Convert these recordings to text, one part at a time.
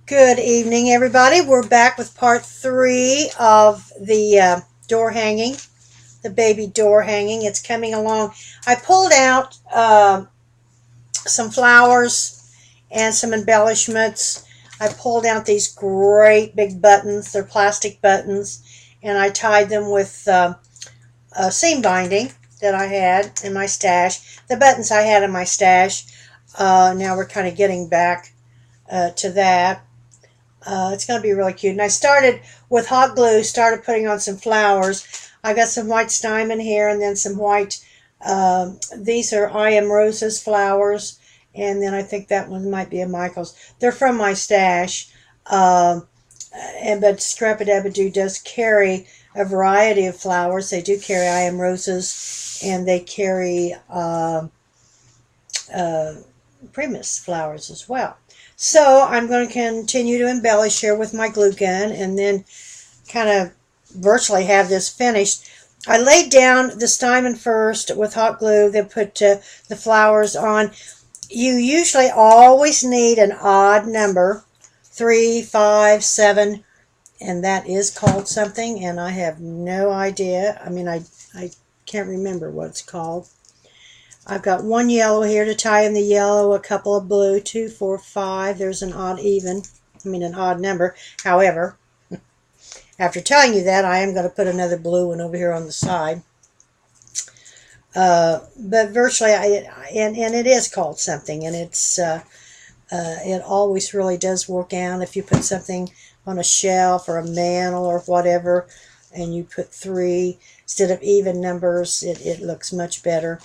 Good evening, everybody. We're back with part 3 of the door hanging, the baby door hanging. It's coming along. I pulled out some flowers and some embellishments. I pulled out these great big buttons. They're plastic buttons, and I tied them with a seam binding that I had in my stash. The buttons I had in my stash. Now we're kind of getting back to that. It's going to be really cute. And I started with hot glue, started putting on some flowers. I got some white Steinman here and then some white, these are I Am Roses flowers. And then I think that one might be a Michael's. They're from my stash. But Scrap-a-Dab-a-Doo does carry a variety of flowers. They do carry I Am Roses and they carry Primus flowers as well. So I'm going to continue to embellish here with my glue gun and then kind of virtually have this finished. I laid down the Steinman first with hot glue, then put the flowers on. You usually always need an odd number, 3, 5, 7, and that is called something, and I have no idea. I mean, I can't remember what it's called. I've got one yellow here to tie in the yellow, a couple of blue, 2, 4, 5. There's an odd number. However, after telling you that, I am going to put another blue one over here on the side. But virtually, and it is called something, and it always really does work out if you put something on a shelf or a mantle or whatever, and you put 3 instead of even numbers, it looks much better.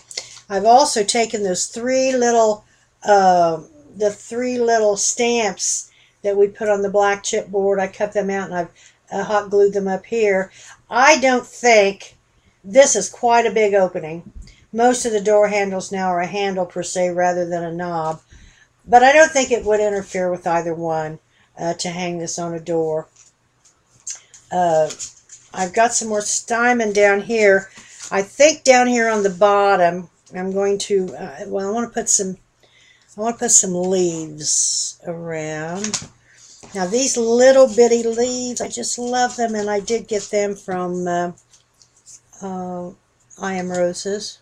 I've also taken those 3 little, the 3 little stamps that we put on the black chipboard. I cut them out and I've hot glued them up here. I don't think this is quite a big opening. Most of the door handles now are a handle per se rather than a knob. But I don't think it would interfere with either one to hang this on a door. I've got some more Steinman down here. I think down here on the bottom, I'm going to, I want to put some leaves around. Now these little bitty leaves, I just love them, and I did get them from I Am Roses.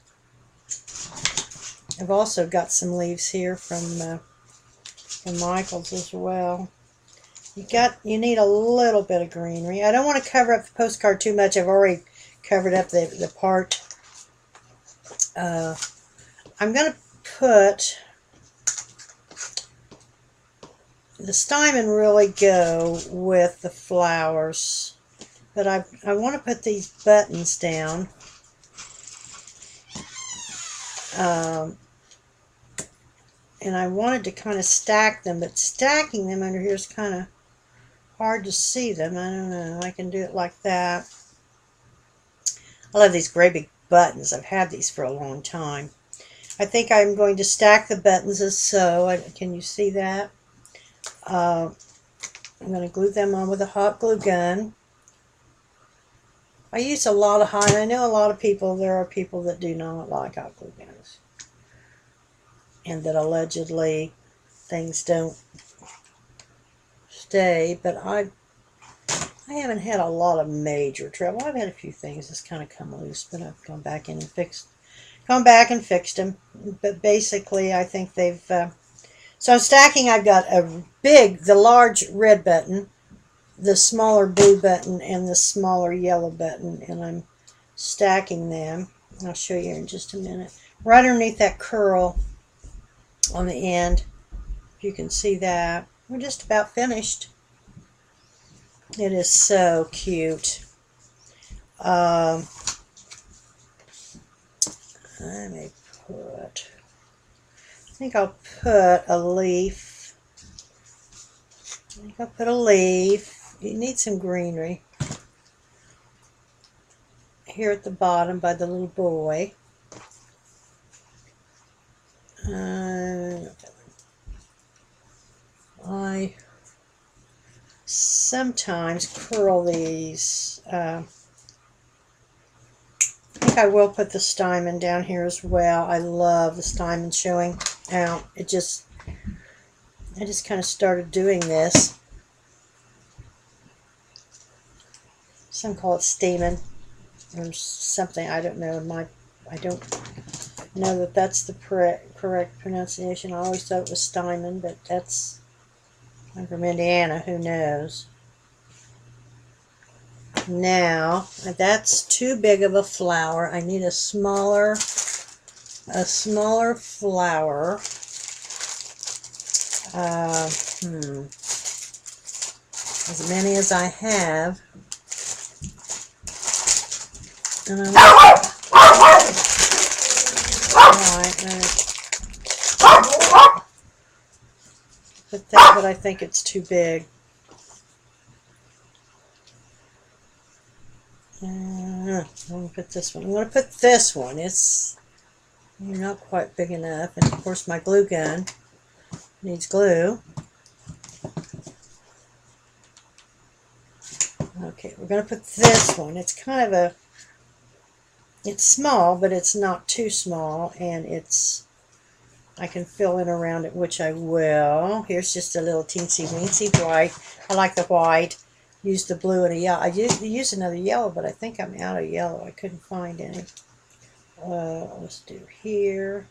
I've also got some leaves here from Michael's as well. You need a little bit of greenery. I don't want to cover up the postcard too much. I've already covered up the part. I'm going to put the Steinman really go with the flowers, but I want to put these buttons down. And I wanted to kind of stack them, but stacking them under here is kind of hard to see them. I don't know. I can do it like that. I love these great big buttons. I've had these for a long time. I think I'm going to stack the buttons as so. Can you see that? I'm going to glue them on with a hot glue gun. I use a lot of hot. I know a lot of people, there are people that do not like hot glue guns. And that allegedly things don't stay. But I haven't had a lot of major trouble. I've had a few things that's kind of come loose, but I've gone back and fixed them. But basically, I think they've... So I'm stacking. I've got the large red button, the smaller blue button, and the smaller yellow button, and I'm stacking them. I'll show you in just a minute. Right underneath that curl on the end, if you can see that. We're just about finished. It is so cute. I think I'll put a leaf. You need some greenery here at the bottom by the little boy. I sometimes curl these. I think I will put the Steinman down here as well. I love the Steinman showing out. I just kind of started doing this. Some call it stamen or something. I don't know. I don't know that that's the correct pronunciation. I always thought it was Steinman, but I'm from Indiana. Who knows? Now, that's too big of a flower. I need a smaller flower. As many as I have. And I'm put that, but I think it's too big. I'm going to put this one. I'm going to put this one. It's not quite big enough. And of course my glue gun needs glue. Okay, we're going to put this one. It's kind of it's small, but it's not too small. And I can fill in around it, which I will. Here's just a little teensy weensy white. I like the white. Use the blue and a yellow. I used another yellow, but I think I'm out of yellow. I couldn't find any. Let's do here.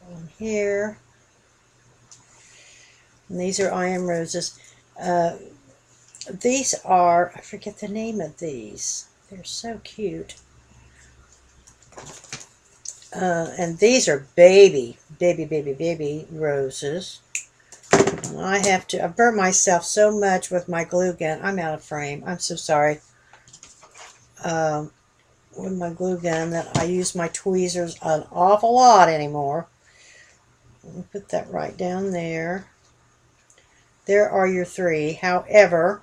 One here. And these are I Am Roses. These are, I forget the name of these. They're so cute. And these are baby roses. I've burnt myself so much with my glue gun. I'm out of frame. I'm so sorry. With my glue gun that I use my tweezers an awful lot anymore. Let me put that right down there. There are your three. However,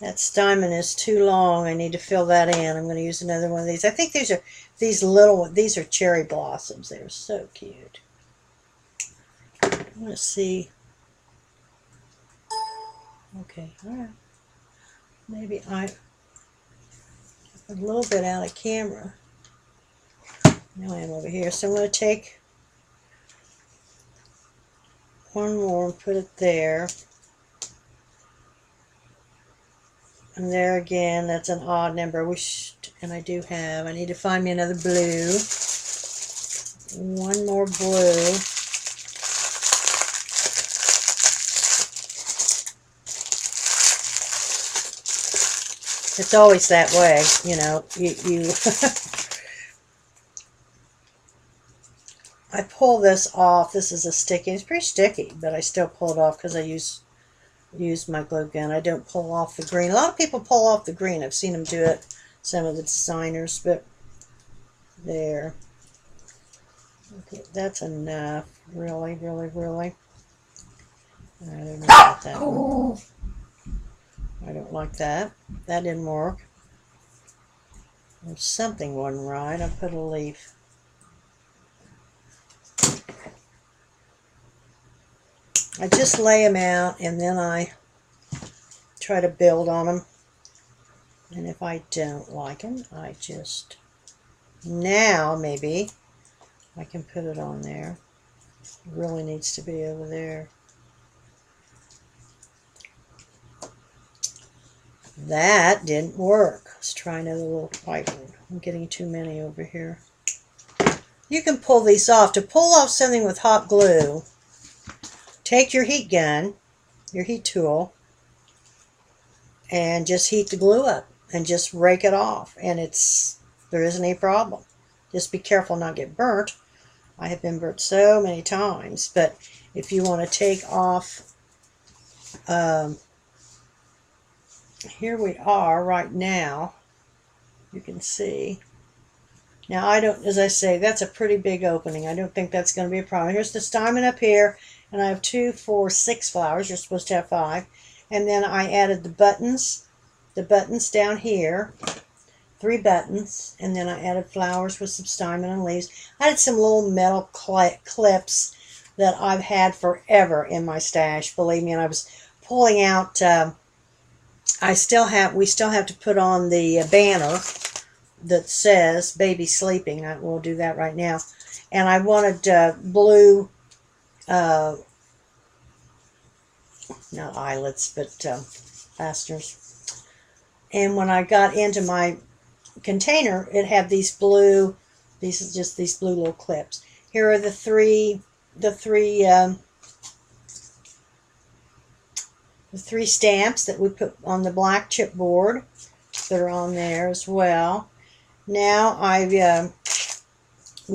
that stymon is too long. I need to fill that in. I'm going to use another one of these. I think these are cherry blossoms. They're so cute. Let's see. Okay, all right. Maybe I'm a little bit out of camera. Now I am over here. So I'm going to take one more and put it there. And there again, that's an odd number. And I need to find me another blue. One more blue. It's always that way, you know. I pull this off. This is a sticky. It's pretty sticky, but I still pull it off because I use my glue gun. I don't pull off the green. A lot of people pull off the green. I've seen them do it, some of the designers, but there. Okay, that's enough. Really, really, really. I don't know about that one. I don't like that. That didn't work. There's something wasn't right. I put a leaf. I just lay them out and then I try to build on them. And if I don't like them, I just... Now, maybe, I can put it on there. It really needs to be over there. That didn't work. Let's try another little white one. I'm getting too many over here. You can pull these off. To pull off something with hot glue, take your heat gun, your heat tool, and just heat the glue up and just rake it off. And there isn't any problem. Just be careful not to get burnt. I have been burnt so many times. But if you want to take off... here we are right now. You can see. Now as I say, that's a pretty big opening. I don't think that's going to be a problem. Here's the stymon up here, and I have 2, 4, 6 flowers. You're supposed to have 5. And then I added the buttons down here, 3 buttons, and then I added flowers with some stymon and leaves. I had some little metal clips that I've had forever in my stash, believe me, and I was pulling out... we still have to put on the banner that says baby sleeping. We'll do that right now. And I wanted blue, not eyelets, but fasteners. And when I got into my container, it had these blue, these are just these blue little clips. Here are the three stamps that we put on the black chipboard that are on there as well. Now I'm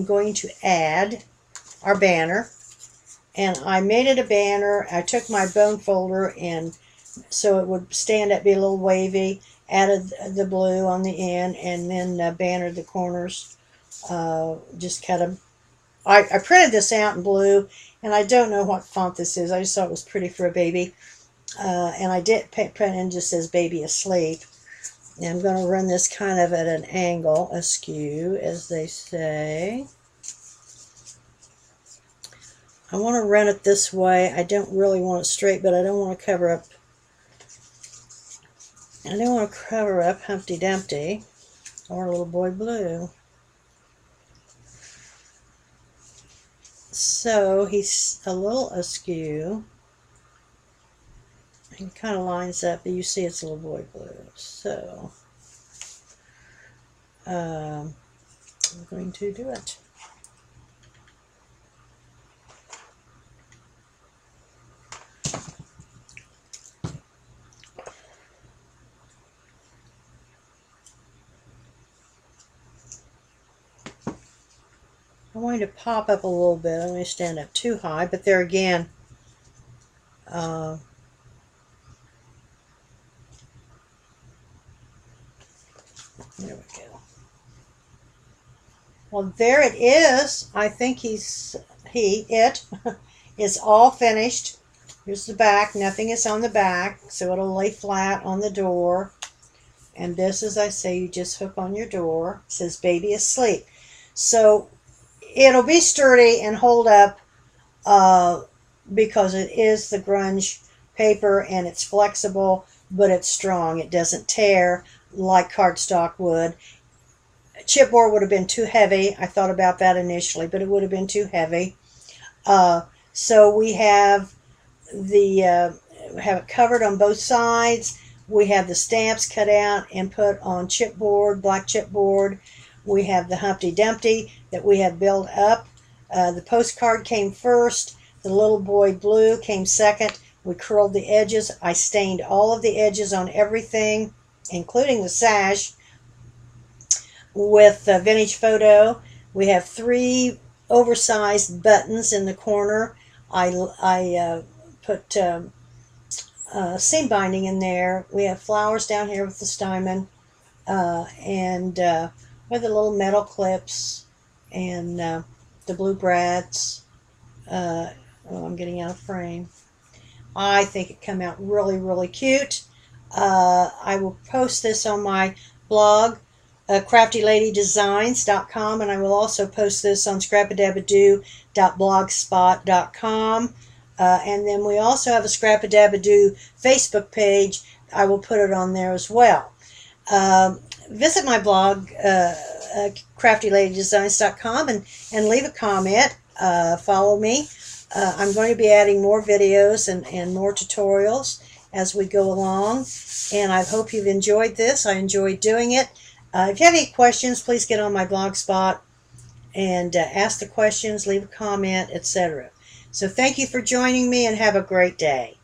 going to add our banner, and I made it a banner. I took my bone folder and so it would stand up, be a little wavy, added the blue on the end, and then bannered the corners. Just cut them. I printed this out in blue, and I don't know what font this is. I just thought it was pretty for a baby. And I did print in, just says baby asleep. And I'm going to run this kind of at an angle, askew, as they say. I want to run it this way. I don't really want it straight, but I don't want to cover up. I don't want to cover up Humpty Dumpty or Little Boy Blue. So he's a little askew. He kind of lines up, but you see it's Little Boy Blue. So I'm going to do it. I'm going to pop up a little bit. I'm going to stand up too high, but there again, there we go. Well, there it is. I think it is all finished. Here's the back. Nothing is on the back, so it'll lay flat on the door. And this, as I say, you just hook on your door. It says baby asleep. So it'll be sturdy and hold up because it is the grunge paper and it's flexible, but it's strong. It doesn't tear like cardstock would. Chipboard would have been too heavy. I thought about that initially, but it would have been too heavy. So we have have it covered on both sides. We have the stamps cut out and put on chipboard, black chipboard. We have the Humpty Dumpty that we have built up. The postcard came first. The Little Boy Blue came second. We curled the edges. I stained all of the edges on everything, including the sash, with Vintage Photo. We have 3 oversized buttons in the corner. I put seam binding in there. We have flowers down here with the stymon, and with the little metal clips, and the blue brads. Oh, I'm getting out of frame. I think it came out really, really cute. I will post this on my blog, craftyladydesigns.com, and I will also post this on scrapadabadoo.blogspot.com. And then we also have a Scrapadabadoo Facebook page. I will put it on there as well. Visit my blog, craftyladydesigns.com, and leave a comment. Follow me. I'm going to be adding more videos and more tutorials as we go along, and I hope you've enjoyed this. I enjoyed doing it. If you have any questions, please get on my blog spot and ask the questions, leave a comment, etc. So thank you for joining me, and have a great day.